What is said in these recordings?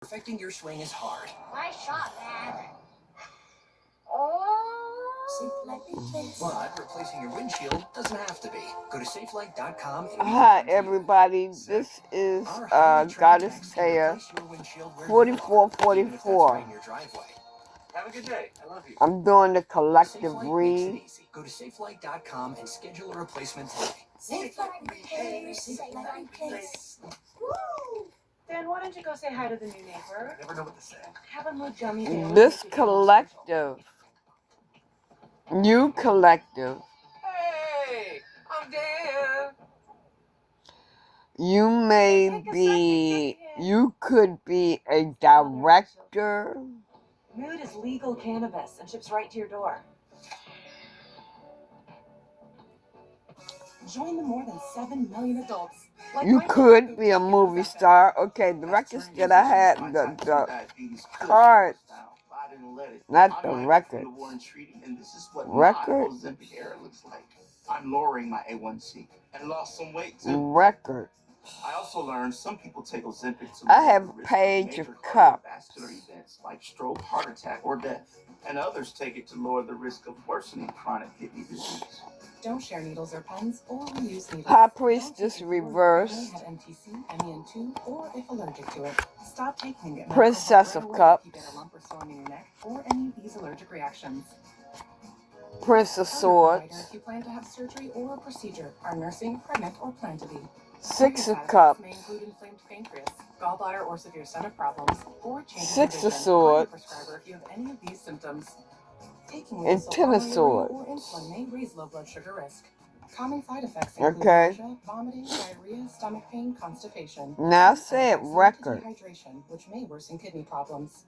Perfecting your swing is hard. Nice shot, Dad. Oh. But replacing your windshield doesn't have to be. Go to safelight.com. Hi, everybody. This is Goddess Taya 4444. Have a good day. I love you. I'm doing the collective read. Go to safelight.com and schedule a replacement today. Safelight Repairs. Woo! Dan, why don't you go say hi to the new neighbor? Never know what to say. Have a mojummy day. This collective, you collective, Hey, I'm Dan. you could be a director. Mood is legal cannabis and ships right to your door. Join the more than 7 million adults. You could be a movie star. Okay, the records that I had, the card, not the records. Record? I'm lowering my A1C and lost some weight too. Record. I also learned some people take Ozempic to I have Page of Cups. vascular events like stroke, heart attack, or death, and others take it to lower the risk of worsening chronic kidney disease. Don't share needles or pens or reuse needles. High Priestess reversed. Have MTC, MEN2, or if allergic to it. Stop taking it. Princess of Cups. You get a lump or swelling in your neck or any of these allergic reactions. Prince of Swords. If you plan to have surgery or a procedure, are nursing, pregnant, or plan to be. Six of Cups. May include inflamed pancreas, gallbladder, or severe stomach problems, or change Six of Swords. Swords. Prescriber if you have any of these symptoms. Taking And Ten of Swords. or insulin may raise low blood sugar risk. Common side effects include Okay. nausea, vomiting, diarrhea, stomach pain, constipation. Now I said record. Dehydration, which may worsen kidney problems.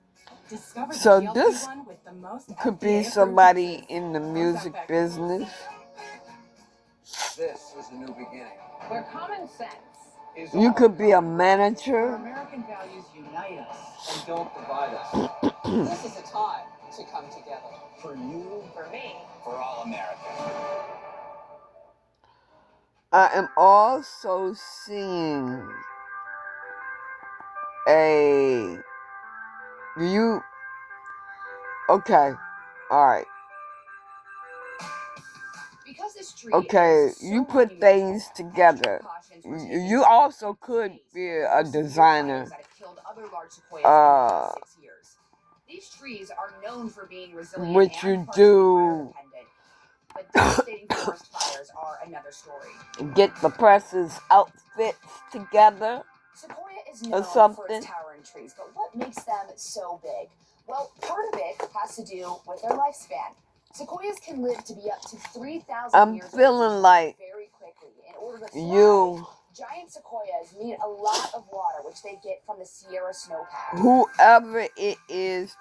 Discover So the this GLP-1 with the most could be FDA-approved somebody fixes. in the music business. This is the new beginning. Where common sense Is You all could be a Our manager. American values unite us. and don't divide us. this is a time to come together. For you, For me, for all Americans. I am also seeing a okay, all right. because this tree Okay, is so you put monumental, things extra together. precautions were taken You to also protect could trees be from a severe designer. fires that have killed other large sequoias in the last 6 years. These trees are known for being resilient Which you and partially do. fire-dependent, but devastating forest fires are another story. Get the person's outfits together. Sequoia is Or known for something. its towering trees, but what makes them so big? Well, part of it has to do with their lifespan. Sequoias can live to be up to 3,000 I'm years feeling old like very quickly. In order to thrive, you, giant sequoias need a lot of water, which they get from the Sierra snowpack. whoever it is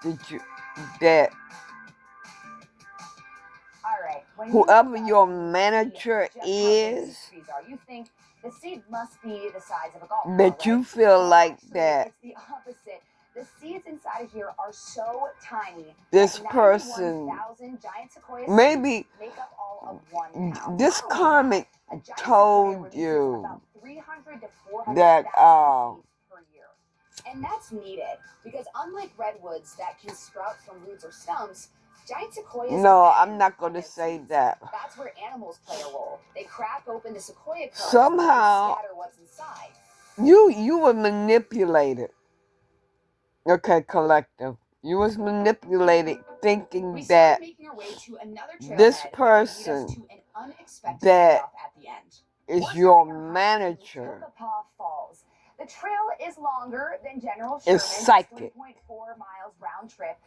that All right. When you whoever look your up and manager see just how big these is, trees are, you think the seed must be the size of a golf ball, that you right? feel Well, like actually, that it's the opposite. The seeds inside of here are so tiny. this that person, 91,000 giant sequoia maybe seeds make up all of 1 pound. this Not only karmic that, a giant told sequoia you releases about 300 to 400,000 that seeds per year. And that's needed because unlike redwoods that can sprout from roots or stumps, giant sequoias no, depend I'm not on going to their say seeds. that. That's where animals play a role. They crack open the sequoia cones Somehow and scatter what's inside. you were manipulated. Okay, collective. You was manipulated thinking We that started making our way to another trailhead this that would lead us person to an unexpected that payoff at the end. is We're your starting our hike through manager Tokapah Falls. The trail is longer than General is Sherman's psychic. 3.4 miles round trip,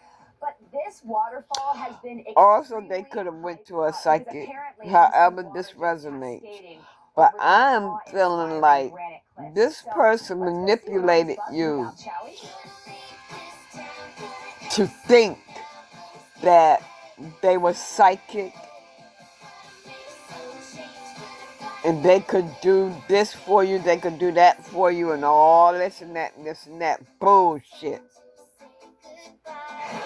but this waterfall has been Also, they extremely could have went hyped to a up because psychic, apparently however this this sea water just resonates. cascading But over these I'm awe-inspiring feeling like granite cliffs. this So, person let's go see what all this manipulated buzz is you about, shall we? to think that they were psychic and they could do this for you, they could do that for you, and all this and that and this and that bullshit.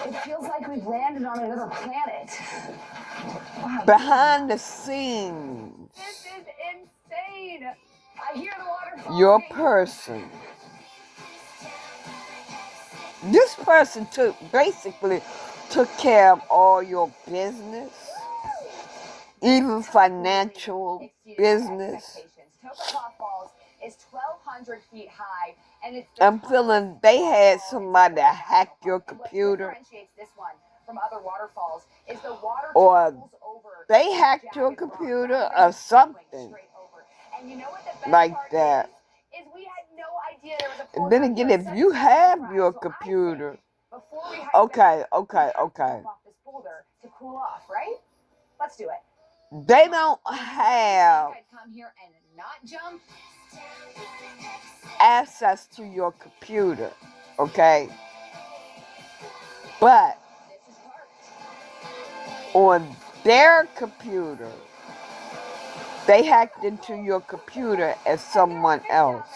It feels like we've landed on another planet. Wow. Behind the scenes, This is insane. I hear the waterfall. your getting person This person basically took care of all your business, even financial business. Topeka Falls is 1,200 feet high, and it's I'm feeling they had somebody hack your computer, What differentiates this one from other waterfalls is the water or travels over they hacked your jagged rock computer rather or than something straight over. And you know what the best like part that. is we had no idea there was a And portal then again, here. if Such you a have surprise. your So I computer, think before we hike okay, back, we okay, have to okay. jump off this boulder to cool off, right? Let's do it. They don't I have think I'd come here and not jump. access to your computer, okay? But This is parked. on their computer, they hacked into your computer as someone else.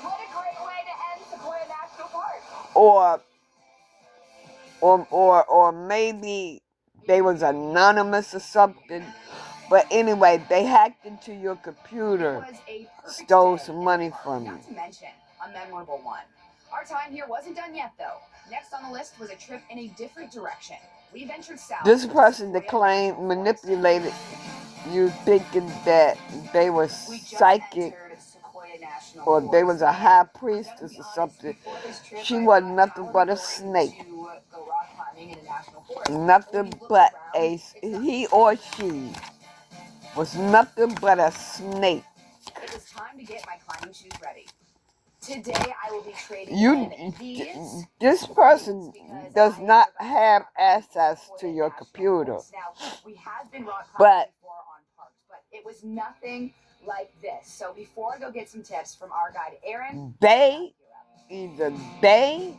What a great way to end Sequoia National Park. Or maybe they was anonymous or something. But anyway, they hacked into your computer, stole some money from you. Not to mention a memorable one. Our time here wasn't done yet, though. Next on the list was a trip in a different direction. We ventured south. This person that claimed manipulated you, thinking that they were psychic or they was a high priestess or something. She was nothing but a snake. Nothing but he or she was nothing but a snake. It was time to get my climbing shoes ready. Today I will be trading these. This person does not have access to your computer. Now, we have been rock climbing But before on parks, but it was nothing like this. So before I go get some tips from our guide Aaron, either they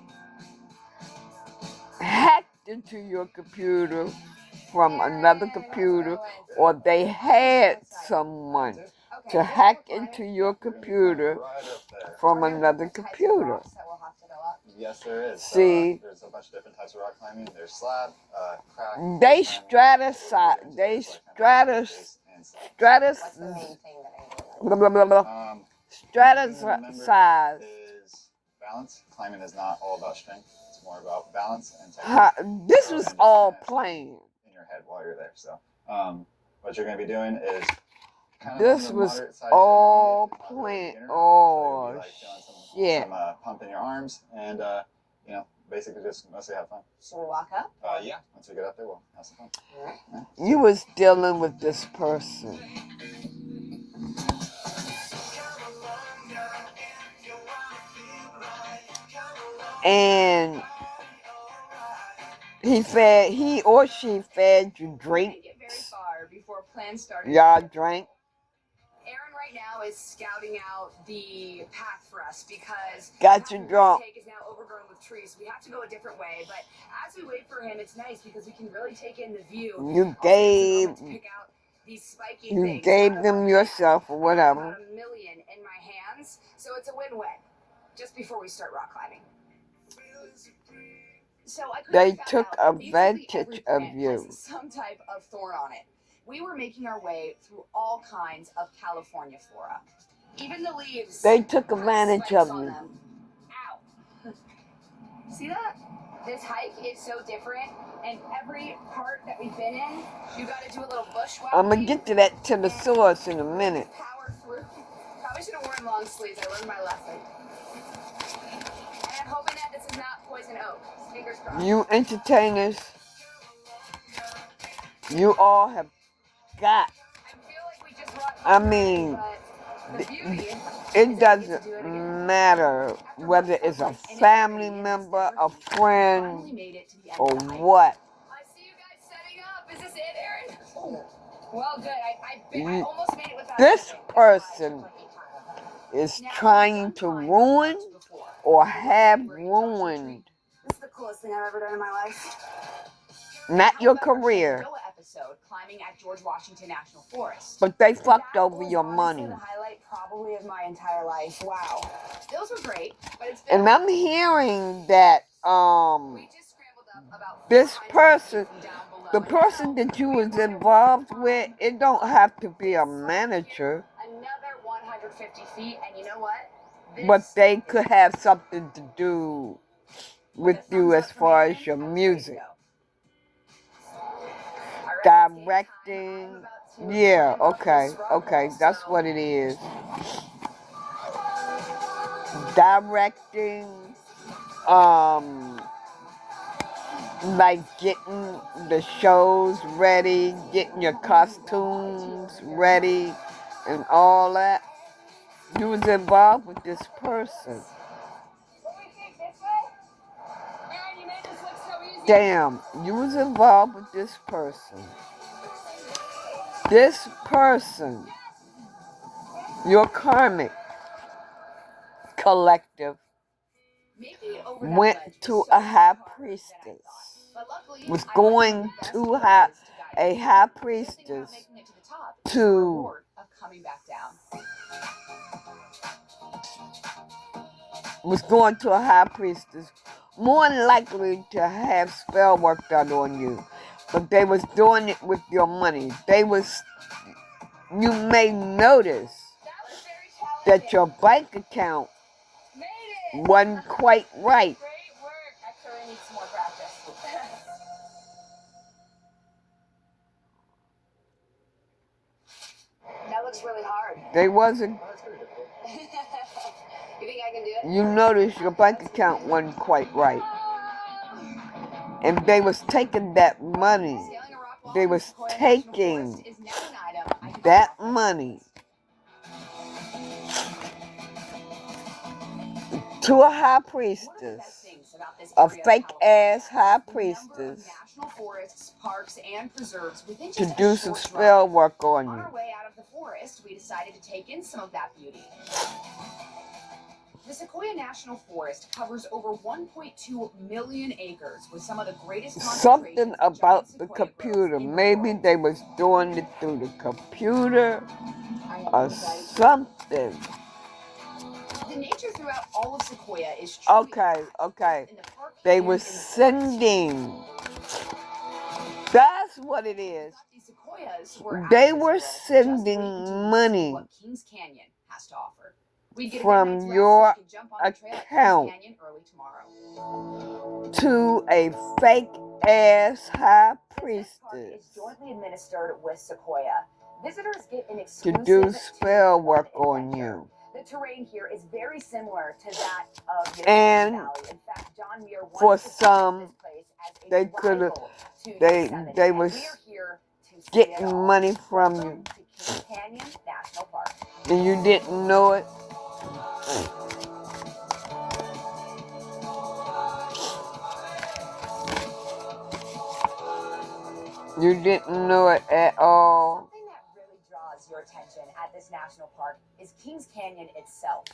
hacked into your computer from another computer, or they had someone to hack into your computer from another computer. Yes, there is. See, there's a bunch of different types of rock climbing. There's slab, crack. they stratify. Stratify. Is balance. Climbing is not all about strength. It's more about balance and technique. This was all planned. In your head while you're there. So, what you're going to be doing is kind of this was all planned. Oh, shit. Some pump in your arms and, you know, basically just mostly have fun. Should we walk up? Yeah. Once we get up there, we'll have some fun. Yeah. You was dealing with this person. And he or she fed you drinks. Y'all drank. Aaron right now is scouting out the path for us because got you drunk. Take is now overgrown with trees. We have to go a different way, but as we wait for him, it's nice because we can really take in the view. You gave them yourself or whatever. About 1 million in my hands, so it's a win-win. Just before we start rock climbing. So they took advantage of you. Some type of thorn on it. We were making our way through all kinds of California flora. Even the leaves. They took advantage of you. Ow. See that? This hike is so different, and every part that we've been in, you gotta do a little bushwalk. I'm gonna get to that to the source in a minute. Power through. Probably should have worn long sleeves. I learned my lesson. And I'm hoping that this is not poison oak. Fingers crossed. You entertainers, you all have got. I mean, it doesn't matter whether it's a family member, a friend, or what. I see you guys setting up. Is this it, Aaron? Oh. Well, good. I almost made it without this person is trying to ruin or have ruined. This is the coolest thing I've ever done in my life. Not your career. Climbing at George Washington National Forest. But they fucked over your money. The highlight probably of my entire life. Wow. Those were great, but it's been and I'm hearing that this person, the person that you was involved with, it don't have to be a manager. Another 100 150 feet, and you know what? But they could have something to do with you as far as your music. Directing. Yeah, okay, that's what it is. Directing, like getting the shows ready, getting your costumes ready, and all that. You was involved with this person. Damn, you was involved with this person. This person, your karmic collective, went to a high priestess. Was going to a high priestess to more than likely to have spell work done on you, but they was doing it with your money. You may notice that your bank account wasn't quite right. That looks really hard. They wasn't. You think I can do it? You notice your bank account wasn't quite right. And they was taking that money. They was taking that money to a high priestess, a fake-ass high priestess, to do some spell work on you. On our way out of the forest, we decided to take in some of that beauty. The Sequoia National Forest covers over 1.2 million acres with some of the greatest Something about the computer. Maybe they was doing it through the computer or something. The nature throughout all of Sequoia is Okay. They were sending. That's what it is. They were sending money from your account to a fake-ass high priestess jointly administered with Sequoia. Visitors get an to exclusive do spell work on you. The terrain here is very similar to that of Yosemite And Valley. In fact, John Muir for once described some, this place as a they could have, rival to they Yosemite. was And we are here to see getting it all. money from Welcome you, to Kings Canyon National Park. and you didn't know it. You didn't know it at all. Something that really draws your attention at this national park is Kings Canyon itself.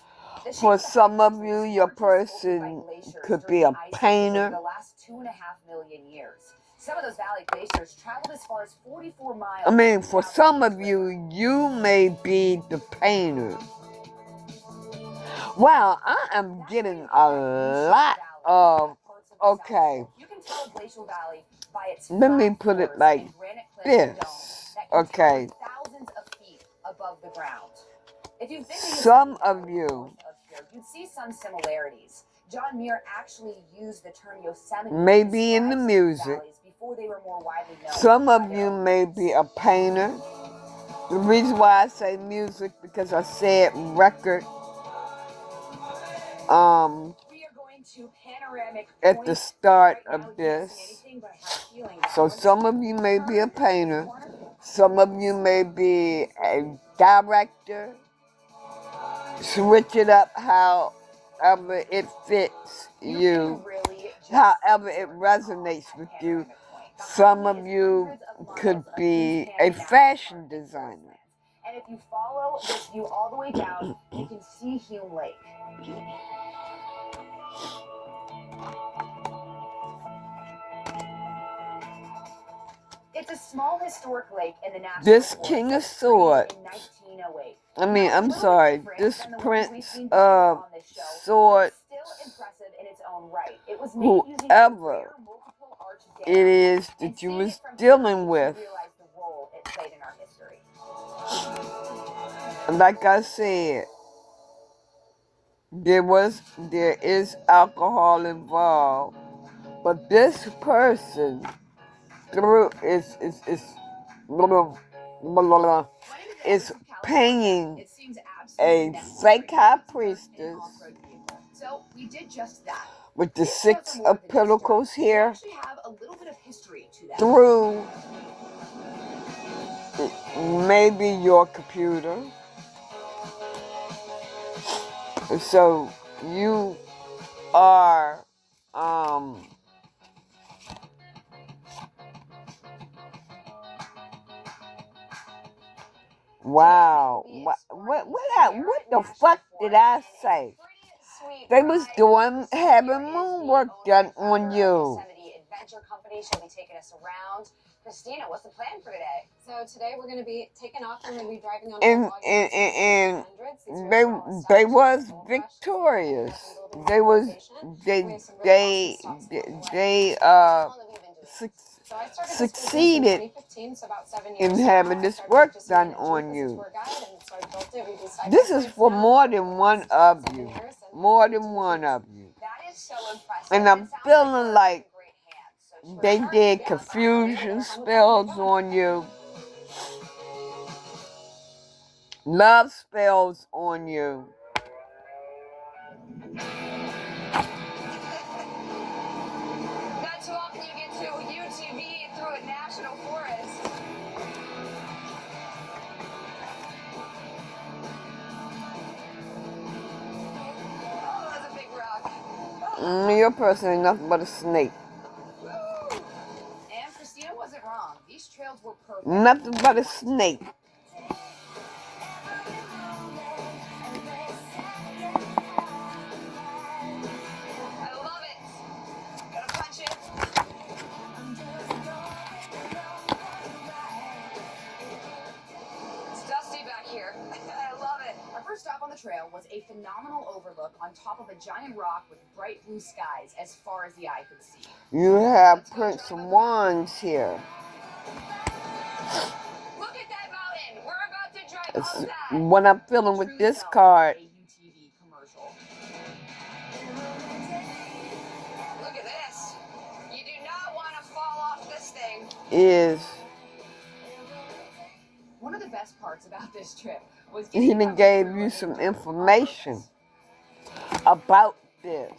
For some of you, your person could be a painter. The last 2.5 million years. Some of those valley glaciers traveled as far as 44 miles. I mean, for some of you, you may be the painter. Wow, I am getting a lot of, okay. You can tell a glacial valley by its Let me put it like this, okay. Thousands of feet above the ground. If you've been Some of you, you'd see some similarities. John Muir actually used the term Yosemite maybe in the music. Before they were more widely known. Some of you may be a painter. The reason why I say music, because I said record. We are going to panoramic At the start of this. So some of you may be a painter. Some of you may be a director. Switch it up however it fits you, however it resonates with you. Some of you could be a fashion designer. And if you follow this view all the way down, you can see Hume Lake. It's a small historic lake in the national This forest King of Swords, in 1908. I'm sorry, this Prince of Swords, whoever it is that you was dealing with, like I said, there is alcohol involved, but this person through is paying a fake high priestess So we did just that. with the Six of Pentacles here We have a little bit of history to that. through maybe your computer. So you are wow. What the fuck did I say? They was having moon work done on you. Adventure company. She'll be taking us around. Christina, what's the plan for today? So today we're going to be taking off and we're going to be driving on And they was victorious. They was they succeeded in having this work done on you. This is for more than one of you. More than one of you. That is so impressive. And I'm feeling like they did confusion spells on you. Love spells on you. Not too often you get to UTV through a national forest. Oh, that's a big rock. Your person ain't nothing but a snake. And Christina wasn't wrong. These trails were perfect. Nothing but a snake. I love it. Gotta punch it. It's dusty back here. I love it. Our first stop on the trail was a phenomenal overlook on top of a giant rock with bright blue skies as far as the eye could see. You have Prince of Wands here. Look at that mountain. We're about to drive up that. What I'm feeling with this card Look at this. You do not want to fall off this thing. is One of the best parts about this trip was he even gave you some information about this.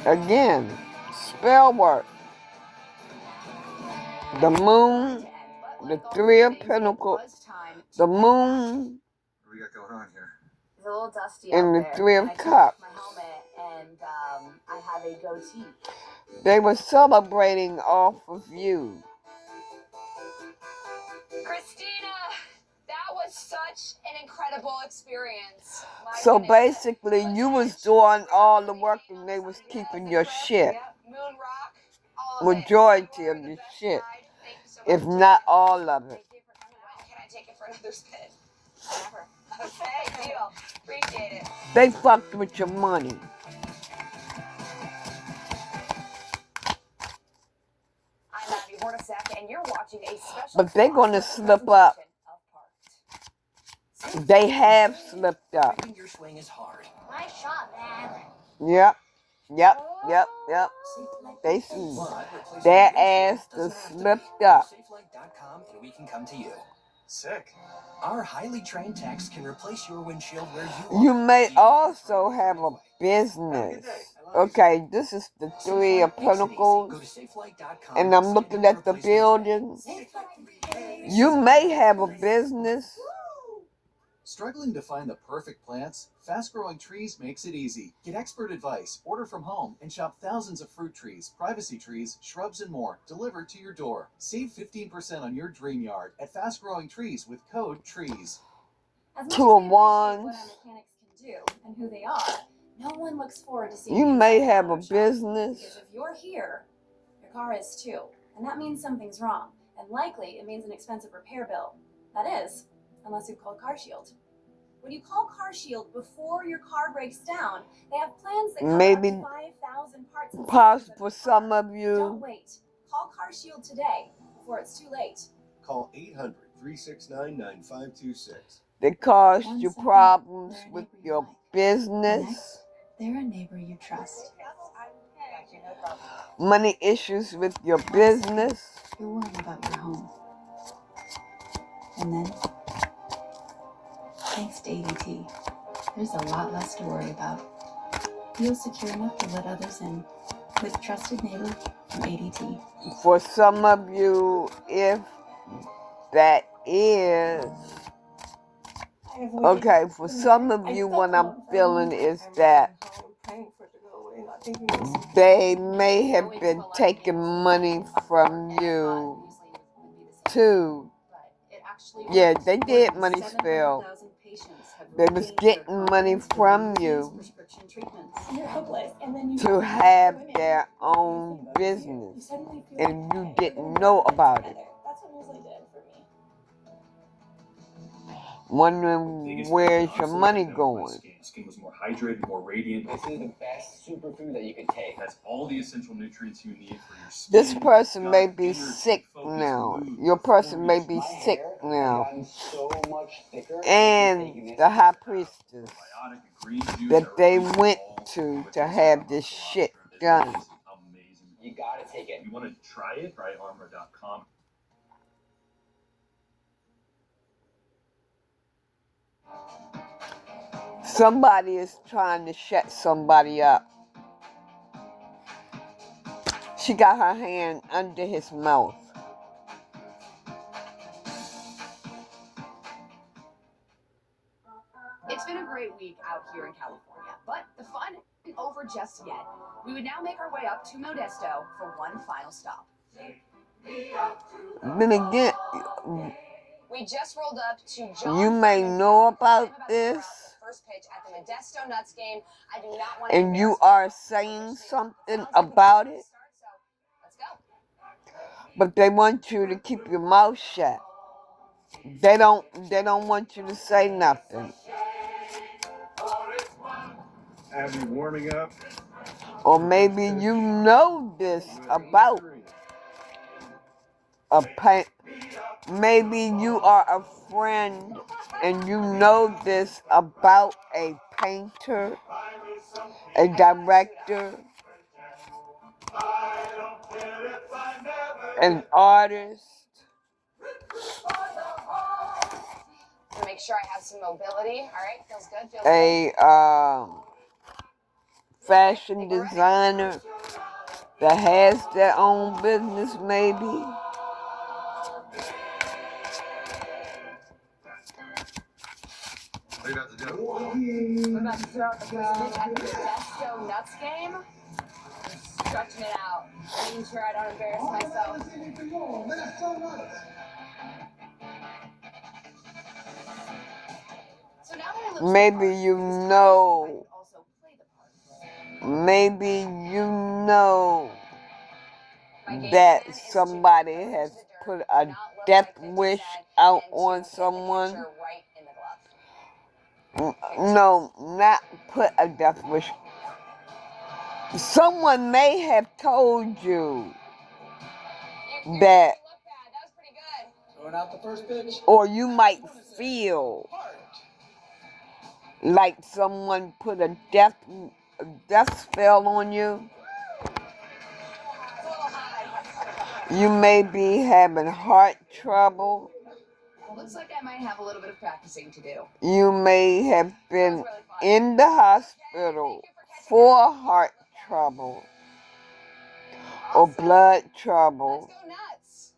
Again, spell work. The moon, the Three of Pentacles, the moon, What do we got going on here? It's a little dusty and out the there. Three of I took off Cups. my helmet and I have a goatee. They were celebrating off of you. Christina, that was such an incredible experience. So basically, you was doing all the work and they was keeping your shit. Moon rock, all of it. Majority of your shit, if not all of it. Can I take it for another spin? Whatever. Okay, deal. Appreciate it. They fucked with your money. I'm Abby Hornacek, and you're watching a special. But they're gonna slip up. They have slipped up. Your swing is hard. Nice shot, man. Yep. They see their ass just slipped up. SafeLight.com and we can come to you. Sick. Our highly trained techs can replace your windshield where you You may also have a business. Okay, this is the Three of Pentacles, and I'm looking at the building. You may have a business. Struggling to find the perfect plants? Fast Growing Trees makes it easy. Get expert advice, order from home, and shop thousands of fruit trees, privacy trees, shrubs, and more delivered to your door. Save 15% on your dream yard at Fast Growing Trees with code TREES. Two of Wands. What our mechanics can do and who they are, no one looks forward to seeing You the may inside have a of our shop. business. Because if you're here, your car is too. And that means something's wrong. And likely it means an expensive repair bill. That is, unless you call CarShield. When you call CarShield before your car breaks down, they have plans that cover Maybe up to 5,000 parts and Possible for some of Don't you. wait. Call CarShield today before it's too late. Call 369-9526. They caused One you second, problems they're a with neighbor you your like. business, Next, they're a neighbor you trust. money issues with your business. You're worrying about your home. And then, thanks to ADT, there's a lot less to worry about. Feel secure enough to let others in with Trusted Neighbor from ADT. For some of you, if that is okay, for some of you, what I'm feeling is that they may have been taking money from you too. Yeah, they did money spill. They was getting money from you to have their own business, and you didn't know about it. Wondering where's your money going. Skin was more hydrated, more radiant. This is the best superfood that you could take. It has all the essential nutrients you need for your skin. This person may gut, be energy, sick focus, now. mood, Your person may be My sick hair has now. gotten so much thicker And taking this. the high priestess probiotic, green juice that they replaces went all to with have this shit done. It's amazing. You gotta take it. If you want to try it, try armor.com. Somebody is trying to shut somebody up. She got her hand under his mouth. It's been a great week out here in California, but the fun isn't over just yet. We would now make our way up to Modesto for one final stop. Then again, We just rolled up to John. you may know about this, First pitch at the Modesto Nuts game. I do not want to and you are saying something about it, Let's go. but they want you to keep your mouth shut. They don't want you to say nothing. Have you warming up? Or maybe you know this about a paint. Maybe you are a friend and you know this about a painter, a director, an artist, To make sure I have some mobility. All right, feels good. Feels a fashion designer that has their own business, maybe. What are you about to do? We're about to throw out the first pitch at the Modesto Nuts game. Stretching it out, making sure I don't embarrass myself. So now that I look Maybe you know. Maybe you know that somebody has put a death wish out on someone. No, not put a death wish. Someone may have told you that, Throwing out the first pitch. or you might feel like someone put a death spell on you. You may be having heart trouble. Looks like I might have a little bit of practicing to do. You may have been in the hospital for heart trouble or blood trouble. Let's go nuts.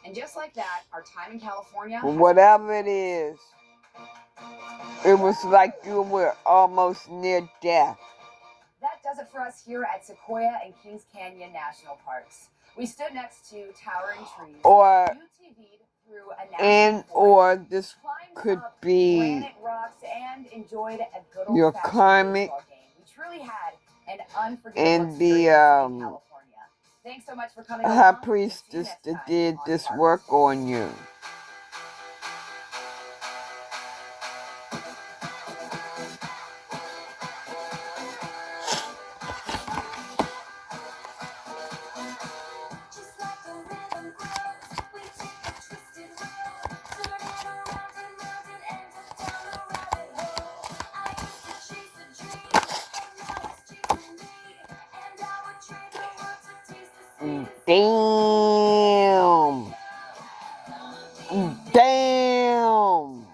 And just like that, our time in California. Whatever it is, it was like you were almost near death. That does it for us here at Sequoia and Kings Canyon National Parks. We stood next to towering trees. Or UTV'd through a national forest, this climbed could up be granite rocks, and enjoyed a good your old-fashioned karmic baseball game. We truly had an unforgettable and experience the in California. Thanks so much for coming high along. priestess See that you next time did on this Parks. work on you. Just like the Damn. Damn.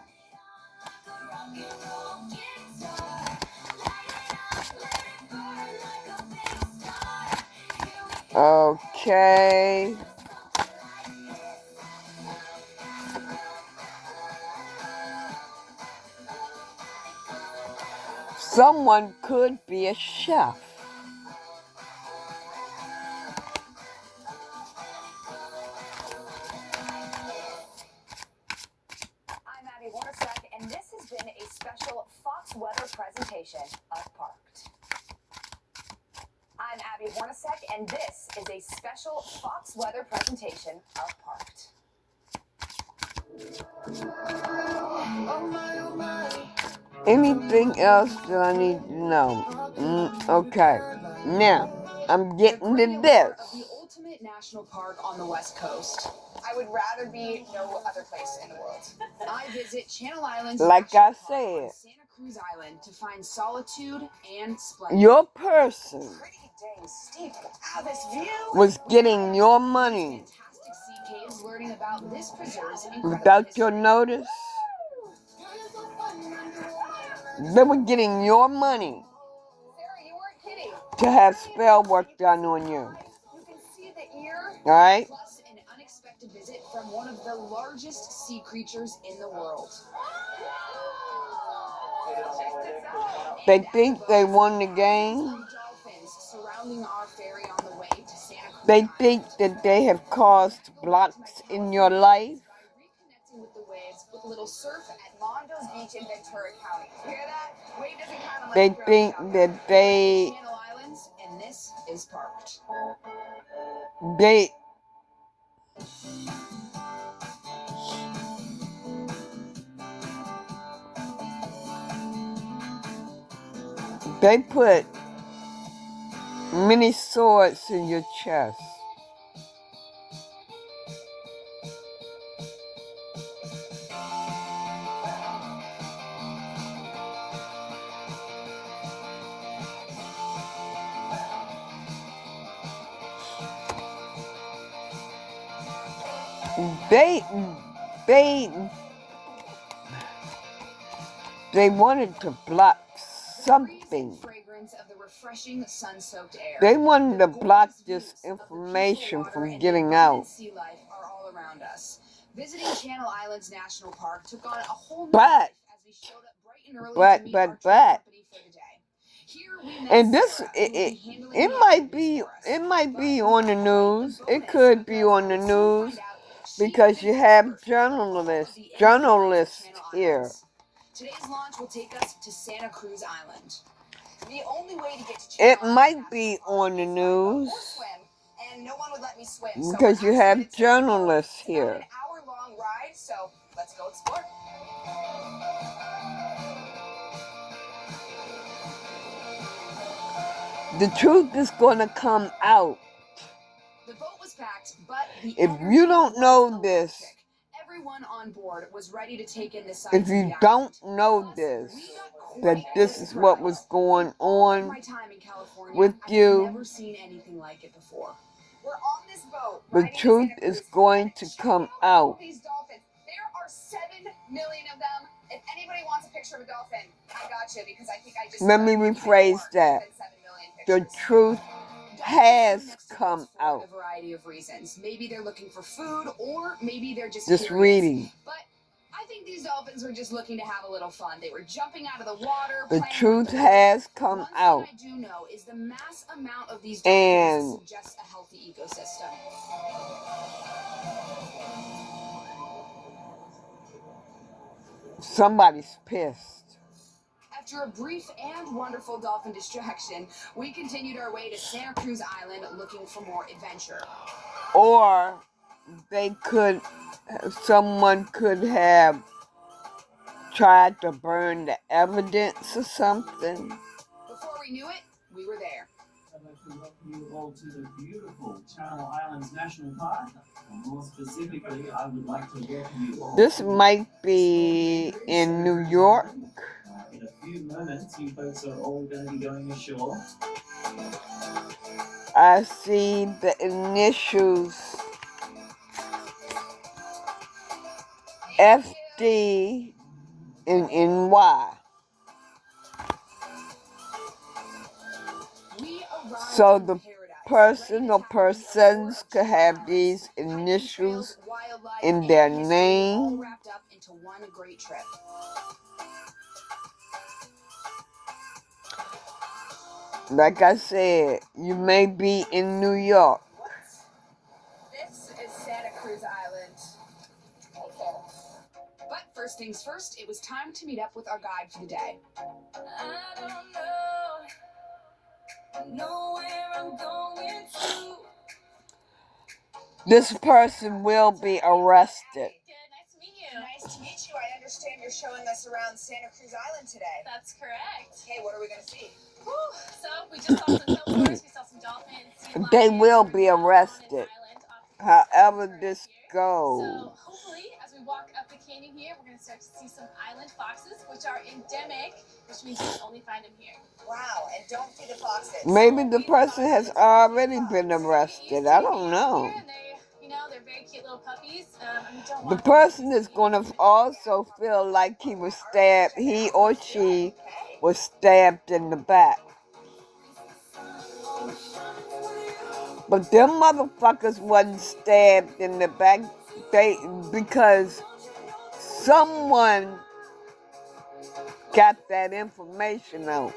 Okay. Someone could be a chef. I'm Abby Warnosek, and this has been a special Fox Weather presentation of Parked. I'm Abby Warnosek, and this is a special Fox Weather presentation of Parked. Anything else that I need to know? Okay. Now, I'm getting to this. The ultimate national park on the West Coast. I would rather be no other place in the world. I visit Channel Islands Like I National Park said, on Santa Cruz Island to find solitude and splendor. your person Pretty dang steep. Wow, this view was getting your money fantastic sea caves, learning about this preserve's incredible without your history. notice. They were getting your money Sarah, you weren't kidding. to have spell work done on you. You can see the ear. Alright? Plus an unexpected visit from one of the largest sea creatures in the world. They think they won the game. Dolphins surrounding our ferry on the way to Santa Cruz. They think that they have caused blocks in your life. Reconnecting with the waves with a little surf at Mondo's Beach in Ventura County. Hear that? Wave doesn't count unless They you throw think it out. that they Channel Islands, and this is Parked. They put many swords in your chest. They wanted to block something. Of the refreshing sun-soaked air. They wanted to block this information from getting out. Sea life are all around us. Visiting Channel Islands National Park took on a whole new But, life as we showed up bright and early to meet our company for the day. Here we met And this, Sarah, it might be on the news. It could be on the news because you have journalists here. Today's launch will take us to Santa Cruz Island. The only way to get to It might be on the news and no one would let me swim, because you have journalists here. An hour-long ride, so let's go explore. The truth is going to come out. The boat was packed, but if you don't know this, everyone on board was ready to take in the sights. If you don't know this, that this is what was going on with you, I've never seen anything like it before. We're on this boat. The truth is going to come out. These dolphins. There are 7 million of them. If anybody wants a picture of a dolphin, I got you because I think I just. Let me rephrase that. The truth has come out. A variety of reasons. Maybe they're looking for food, or maybe they're just curious. Reading. But I think these dolphins were just looking to have a little fun. They were jumping out of the water. The truth has come out. One thing I do know is the mass amount of these dolphins suggests a healthy ecosystem. Somebody's pissed. After a brief and wonderful dolphin distraction, we continued our way to Santa Cruz Island looking for more adventure. Or someone could have tried to burn the evidence or something. Before we knew it, we were there. I'd like to welcome you all to the beautiful Channel Islands National Park. And more specifically, I would like to welcome you all. This might be in New York. In a few moments, you folks are all going to be going ashore. I see the initials FD and NY. So the person or persons could have these initials in their name. Like I said, you may be in New York. This is Santa Cruz Island. Okay. But first things first, it was time to meet up with our guide for the day. I don't know where I'm going to. This person will be arrested. Nice to meet you. Nice to meet you. I understand you're showing us around Santa Cruz Island today. That's correct. Okay, what are we going to see? Whew. So we just saw some tours, we saw some dolphins, sea lions. They will be arrested. However this goes. So hopefully, as we walk up the canyon here, we're going to start to see some island foxes, which are endemic, which means you can only find them here. Wow, and don't feed the foxes. Maybe the person has already been arrested. I don't know. They're very cute little puppies. The person is going to also feel like he was stabbed. He or she was stabbed in the back. But them motherfuckers wasn't stabbed in the back. Because someone got that information out.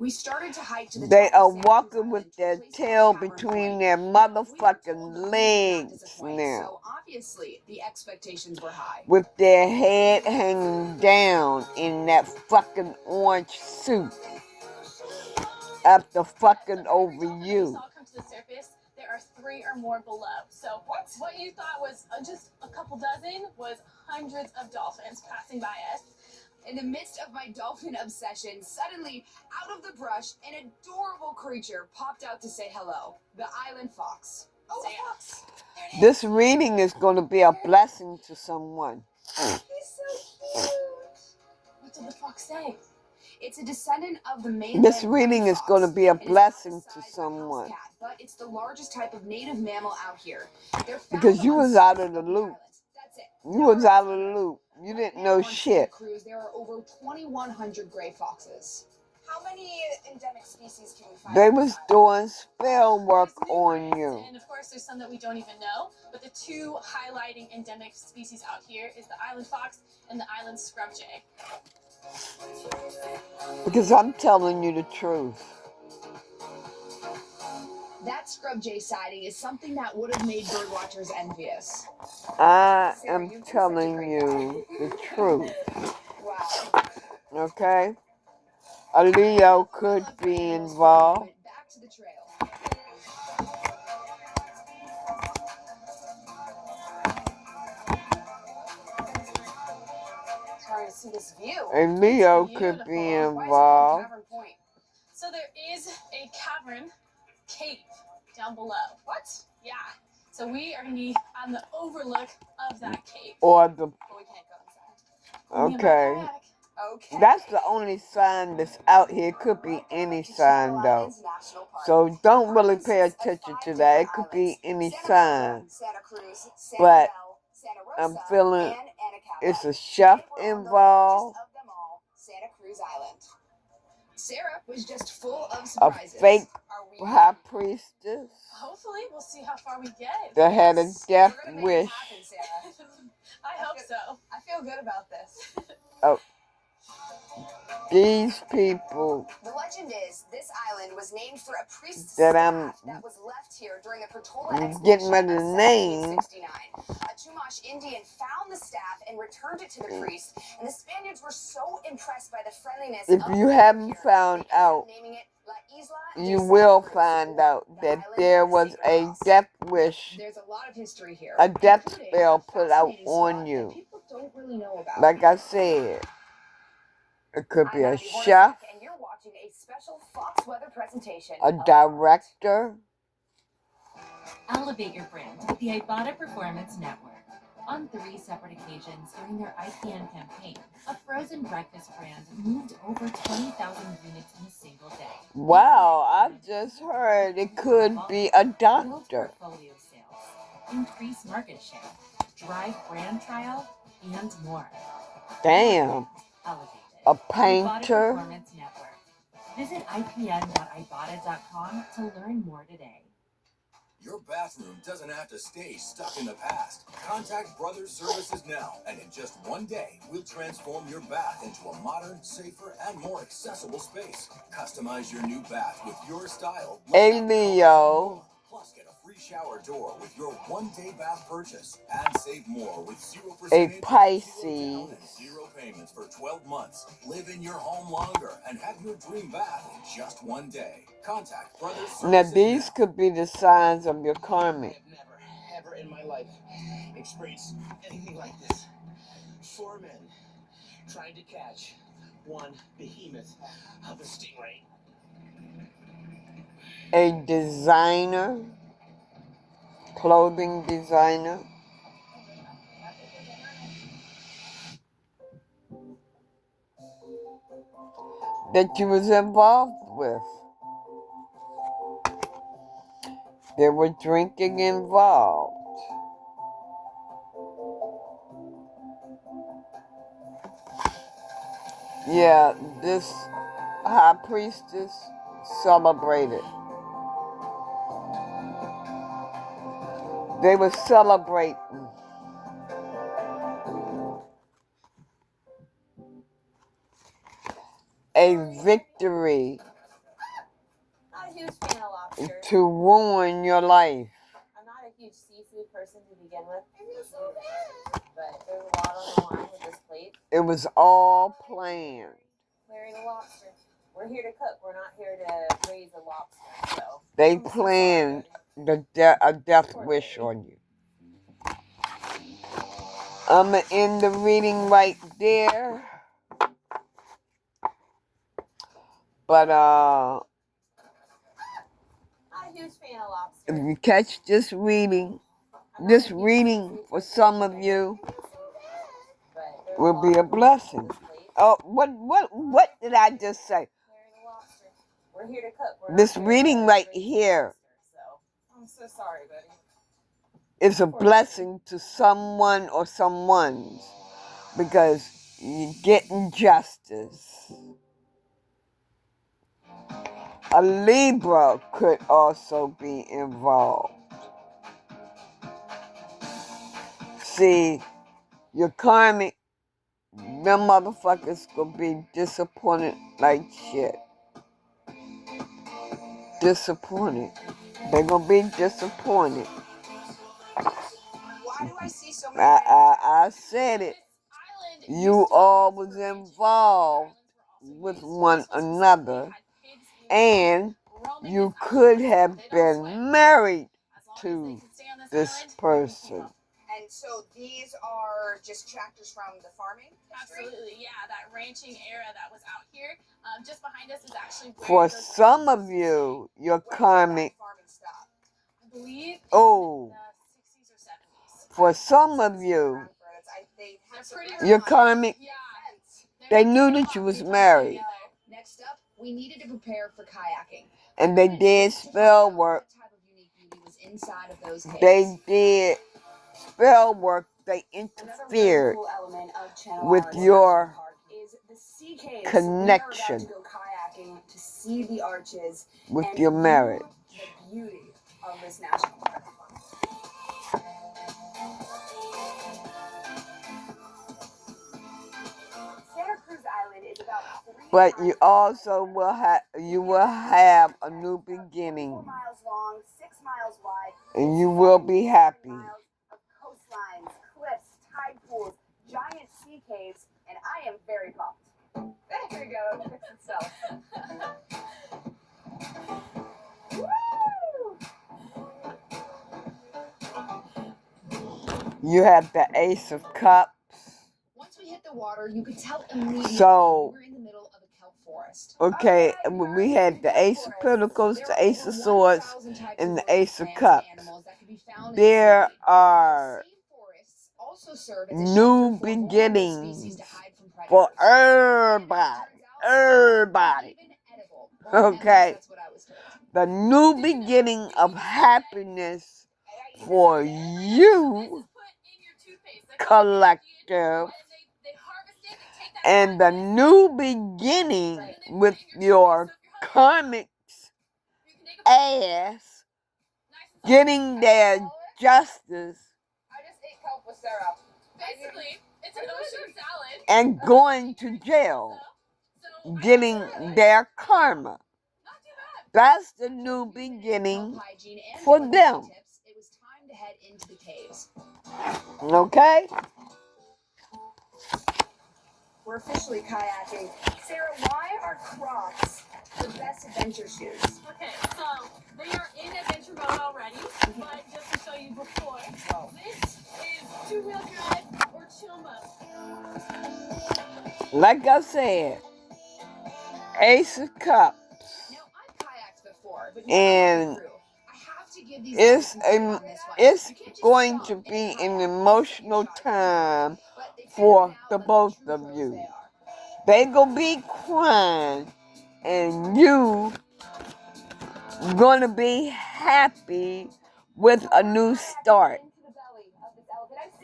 We started to hike to the They are walking with their tail between their motherfucking legs now. So obviously the expectations were high. With their head hanging down in that fucking orange suit. After fucking over you. Come to the surface, there are 3 or more below. So what you thought was just a couple dozen was hundreds of dolphins passing by us. In the midst of my dolphin obsession, suddenly, out of the brush, an adorable creature popped out to say hello. The island fox. Oh, the fox! This reading is going to be a blessing to someone. He's so cute. What did the fox say? It's a descendant of the mainland. This reading is going to be a blessing to someone. Cat, but it's the largest type of native mammal out here. Because you was out of the loop. You was out of the loop. You didn't know shit. There are over 2,100 gray foxes. How many endemic species can we find? They was doing spell work on you. And of course, there's some that we don't even know. But the 2 highlighting endemic species out here is the island fox and the island scrub jay. Because I'm telling you the truth. That scrub jay sighting is something that would have made birdwatchers envious. I am telling you the truth. Wow. Okay? A Leo could be involved. Back to the trail. Trying to see this view. A Leo could be involved. So there is a cavern cave down below. What? Yeah. So we are going to be on the overlook of that cave. Or the... But we can't go inside. Okay. Okay. That's the only sign that's out here. It could be any sign, though. So don't really pay attention to that. It could be any sign. But I'm feeling it's a chef involved. Sarah was just full of A surprises. fake high priestess Hopefully, we'll see how far we get. that had a death wish. I hope so. I feel good about this. Oh, these people The legend is this island was named for a priest's that staff that was left here during a Portola I'm expedition getting ready of to name. 1769. A Chumash Indian found the staff and returned it to the priest, and the Spaniards were so impressed by the friendliness If of you the haven't creature, found they ended up out, naming it La Isla you de will Santa Cruz, find out the that island there of the was sacred a cross. death wish, There's a lot of history here, a death including spell a put out fascinating on spot you. that people don't really know about. Like I said, it could be I'm a Abby chef, Hornacek, and you're watching a special Fox Weather presentation. a director. Elevate your brand with the Ibotta Performance Network. On 3 separate occasions during their IPN campaign, a frozen breakfast brand moved over 20,000 units in a single day. Wow, I've just heard it could be a Build doctor. portfolio sales, increase market share, drive brand trial, and more. Damn. Elevated. A Ibotta painter. Performance Network. Visit ipn.ibotta.com to learn more today. Your bathroom doesn't have to stay stuck in the past. Contact Brothers Services now, and in just one day, we'll transform your bath into a modern, safer, and more accessible space. Customize your new bath with your style. Hey, Leo. Plus, get a free shower door with your one-day bath purchase, and save more with 0% A interest, Pisces. 0 down, and 0 payments for 12 months. Live in your home longer and have your dream bath in just one day. Contact Brothers Services Now, these could be the signs of your I karmic. have never, ever in my life experienced anything like this. 4 men trying to catch one behemoth of a stingray. A designer, clothing designer. That you was involved with. There were drinking involved. Yeah, this high priestess celebrated. They were celebrating a victory Not a huge fan of lobster. to ruin your life. I'm not a huge seafood person to begin with. But there's a lot on the line with this plate. It was all planned. Larry the lobster. We're here to cook. We're not here to raise a lobster. So They planned a death wish on you. I'm going to end the reading right there. But not a huge fan of lobster. if you catch this reading for some of you will be a blessing. Oh, what did I just say? We're here to cook. This reading right here I'm so sorry, buddy. is a blessing to someone or someone's because you're getting justice. A Libra could also be involved. See, your karmic, them motherfuckers gonna be disappointed like shit. Disappointed. They're gonna be disappointed. Why do I see so many I said it. You all was involved with one another, and you could have been married to this person. And so these are just chapters from the farming? Absolutely, yeah. That ranching era that was out here. Just behind us is actually where For some of you, your karmic. I believe Oh. in the 60s or 70s. For some of you, your karmic, they knew that you was married. Next up, we needed to prepare for kayaking. And they did spell work. They did spell work. They interfered with your connection with your marriage. The beauty of this national park. Santa Cruz Island is about 3 But you also will have a new beginning. 4 miles long, 6 miles wide, And you will be happy. miles of coastlines, cliffs, tide pools, giant sea caves, and I am very pumped. There you go, it fixed itself. You have the Ace of Cups. Once we hit the water, you could tell immediately So, we were in the middle of a kelp forest. okay, we had the Ace of Pentacles, the Ace of Swords, and the Ace of Cups. There are also serve as a new shelter for vulnerable beginnings species to hide from for predators. everybody. Everybody. Even edible. Well, at least Okay? that's what I was told. The new beginning of happiness for you, collective, and the new beginning with your karmic ass getting their justice I just ate kelp with Sarah. Basically, it's an ocean salad. and going to jail, getting their karma. That's the new beginning for them. It was time to head into the caves. Okay? We're officially kayaking. Sarah, why are Crocs the best adventure shoes? Okay, so they are in adventure mode already, but just to show you before, this is two-wheel drive or chill mode. Like I said, Ace of Cups. Now, I've kayaked before, but And it's going to be an emotional time for the both of you. They gonna be crying, and you gonna be happy with a new start.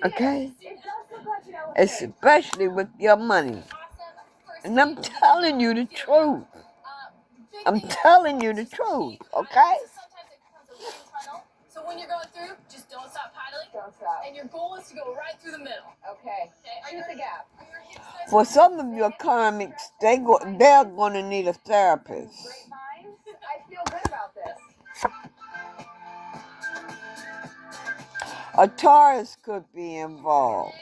Okay? Especially with your money. And I'm telling you the truth. I'm telling you the truth, okay? So when you're going through, just don't stop paddling. Don't stop. And your goal is to go right through the middle. Okay. Shoot the gap. For some of your karmics, they're going to need a therapist. Great minds. I feel good about this. A Taurus could be involved.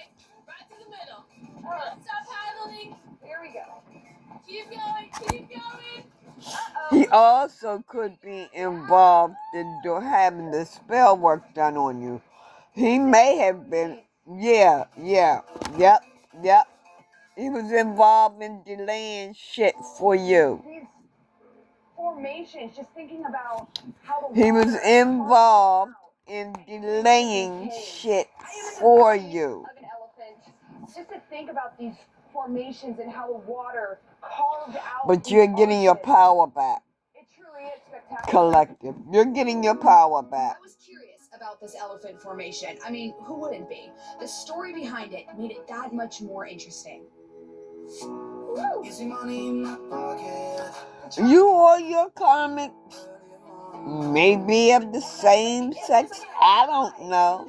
Right through the middle. Don't stop paddling. Here we go. Keep going. Keep going. He also could be involved in having the spell work done on you. He may have been, yep. He was involved in delaying shit for you. These formations, just thinking about how He was involved in delaying shit for you. of an elephant, just to think about these formations and how the water carved out. But you're getting your power back. It truly is spectacular. Collective. You're getting your power back. I was curious about this elephant formation. I mean, who wouldn't be? The story behind it made it that much more interesting. You or your karmic may be of the same sex. I don't know.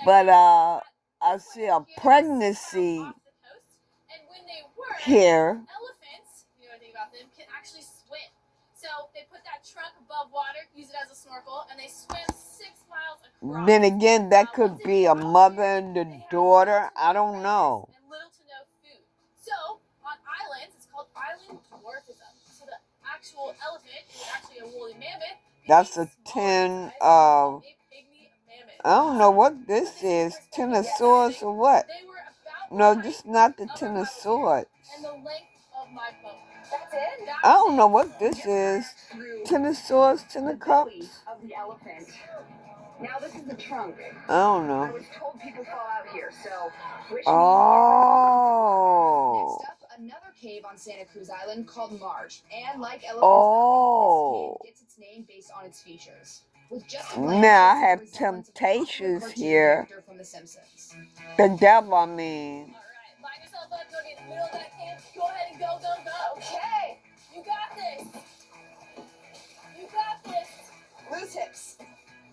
But I see a pregnancy here. Elephants, you know anything about them, can actually swim. So they put that trunk above water, use it as a snorkel, and they swim 6 miles across. Then again, that could be a mother and a daughter. I don't know. And little to no food. So on islands, it's called island dwarfism. So the actual elephant is actually a woolly mammoth. That's a 10 of, I don't know what this is, 10 of swords or what. No, this is not the 10 of swords. And the length of my boat. That's it? I don't know what this is. 10 of swords, 10 of cups. Of the elephant. Now this is the trunk. I don't I know. was told people fall out here, so wish me Oh. Next up, another cave on Santa Cruz Island called Marge. And like elephants, Oh. this cave gets its name based on its features. With just Now I have temptations here. From The Simpsons. The devil, I mean. Alright, line yourself up, go to the middle of that cave. Go ahead and go, go, go. Okay. You got this. You got this. Loose hips.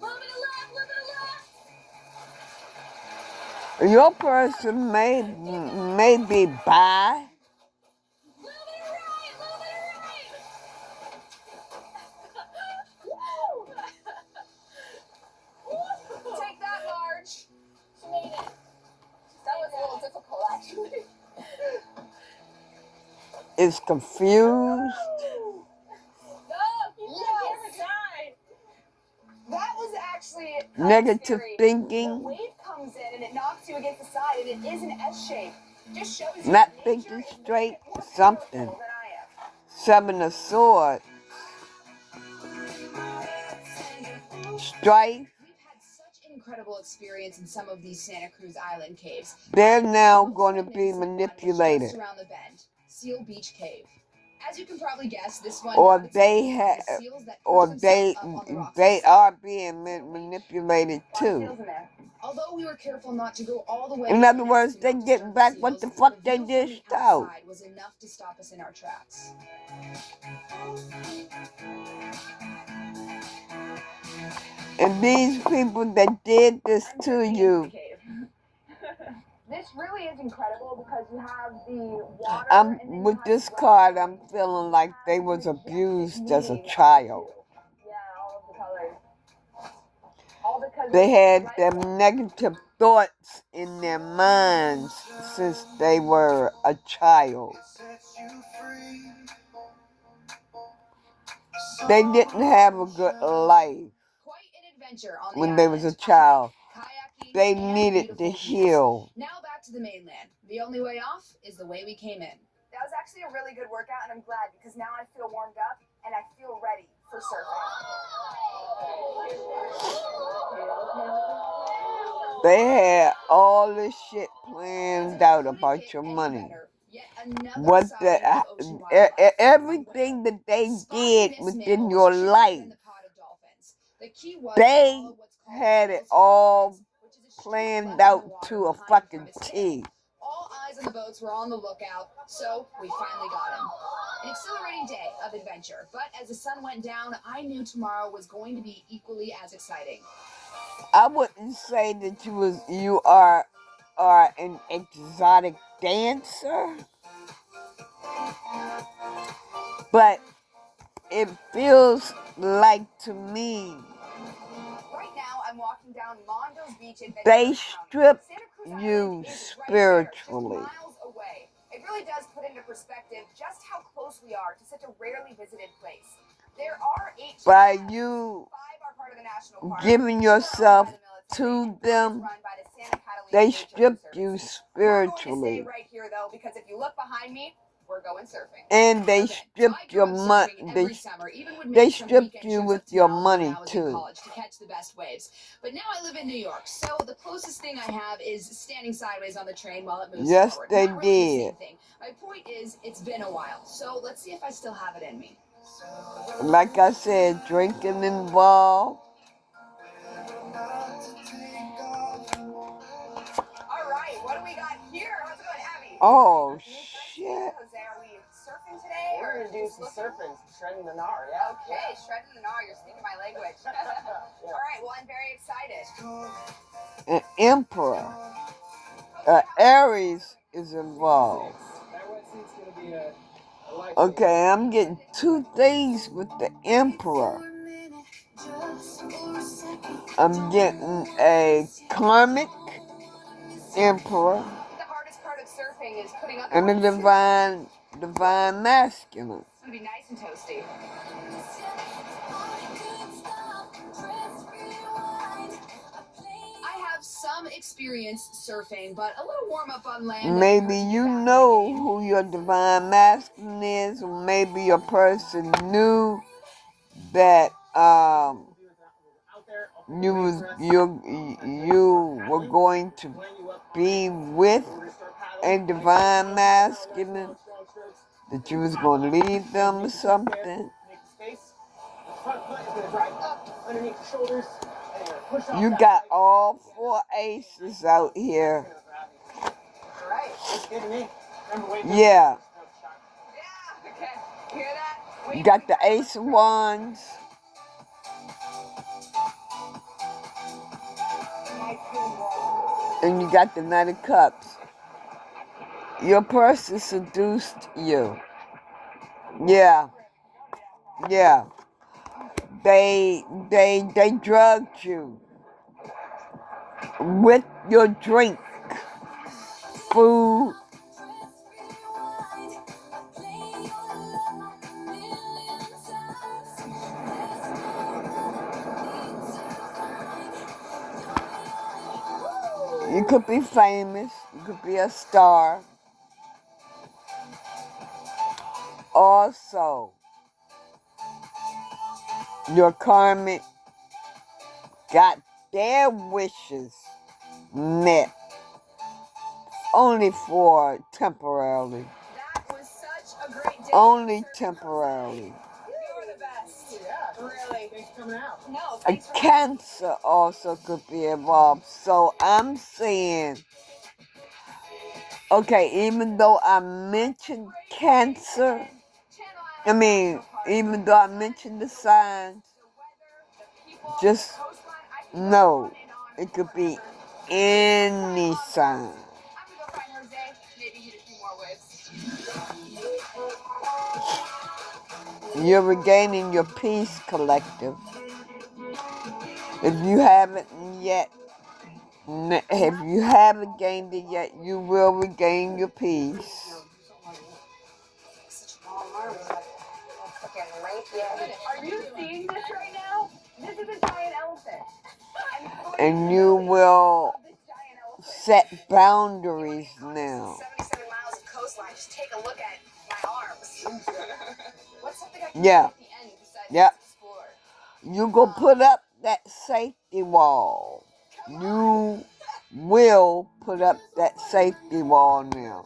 Little bit of left, little bit of left. Your person may be bi. Little bit of right, little bit of right. Woo! Take that, Marge. She made it. That was a little difficult, actually. Is confused. No, keep that camera tight. That was actually Negative scary. thinking. The wave comes in and it knocks you against the side, and it is an S shape. Just shows you Not nature thinking is straight. more Something. powerful than I am. 7 of swords. Strife. We've had such incredible experience in some of these Santa Cruz Island caves. They're now going to be manipulated. Just around the bend, Seal Beach Cave. As you can probably guess, this one Or got its they name have, from the seals that or perch they themselves up on the rocks they inside. are being manipulated A lot of too. seals in there. Although we were careful not to go all the way In other words, to they not get disturb back the what the seals, fuck the they view from the dished out. outside was enough to stop us in our tracks. And these people that did this to you, This really is incredible because you have the water. I'm with this card. I'm feeling like they was abused as a child. Yeah, all of the colors. All because They had them negative thoughts in their minds since they were a child. They didn't have a good life Quite an adventure on the when they was a child. They needed to heal. Now back to the mainland. The only way off is the way we came in. That was actually a really good workout, and I'm glad because now I feel warmed up and I feel ready for surfing. They had all this shit planned out about your money. What everything that they did within your life, they had it all planned out to a fucking T. All eyes on the boats were on the lookout, so we finally got him. An exhilarating day of adventure, but as the sun went down, I knew tomorrow was going to be equally as exciting. I wouldn't say that you are an exotic dancer, but it feels like to me Right now, I'm walking down Mondo's Beach in they Ventura strip County. Santa Cruz you Island is spiritually. right there, just miles away. It really does put into perspective just how close we are to such a rarely visited place. There are 8 By islands. you 5 are part of the national park. giving 2 are owned yourself by the military, to and 1 is them, run by the Santa Catalina they Nature strip Reserve. you We're going to spiritually. stay right here though, because if you look behind me, we're going surfing. And they Okay, stripped I your grew up money. surfing every summer, even would They make some stripped weekend you trips with up to your Malibu when money I was in too. college to catch the best waves. But now I live in New York, so the closest thing I have is standing sideways on the train while it moves Yes, forward. they Not really the same did. thing. My point is, it's been a while, so let's see if I still have it in me. Like I said, drinking involved. All right, what do we got here? How's it going, Abby? Oh shit! Jose, are we surfing today? We're gonna do some surfing, some shredding the gnar, yeah. Okay, shredding the gnar. You're speaking my language. All right, well, I'm very excited. An emperor, Aries is involved. That wetsuit's gonna be a life. Okay, I'm getting 2 things with the emperor. I'm getting a karmic emperor The hardest part of surfing is putting up and a divine masculine. It's gonna be nice and toasty. I have some experience surfing, but a little warm up on land. Maybe you know who your divine masculine is, or maybe your person knew that you were going to be with a divine masculine, that you was going to leave them or something. You got all 4 aces out here. Yeah. Okay. Hear that? You got the ace of wands. And you got the Knight of Cups. Your person seduced you. Yeah. Yeah. They drugged you with your drink, food. You could be famous. You could be a star. Also, your karmic got their wishes met, only for temporarily. That was such a great day. Only temporarily. You're the best. Really. Thanks for coming out. No, A thanks for cancer also could be involved. So I'm saying, okay, even though I mentioned cancer, even though I mentioned the signs, just know it could be any sign. I'm gonna go find Jose. Maybe hit a few more waves. You're regaining your peace, collective. If you haven't gained it yet, you will regain your peace. Are you seeing this right now? This is a giant elephant. And you will set boundaries now. 77 miles of coastline. Just take a look at my arms. What's something I can Yeah. do at the end besides Yep. explore? You go put up that safety wall. You will put up that safety wall now.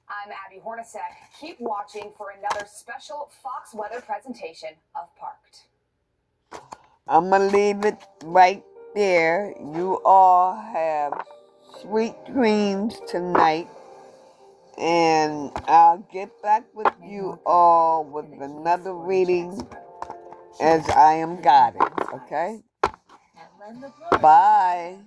I'm Abby Hornacek. Keep watching for another special Fox weather presentation of Parked. I'm going to leave it right there. You all have sweet dreams tonight. And I'll get back with you all with another reading as I am guided. Okay? Bye.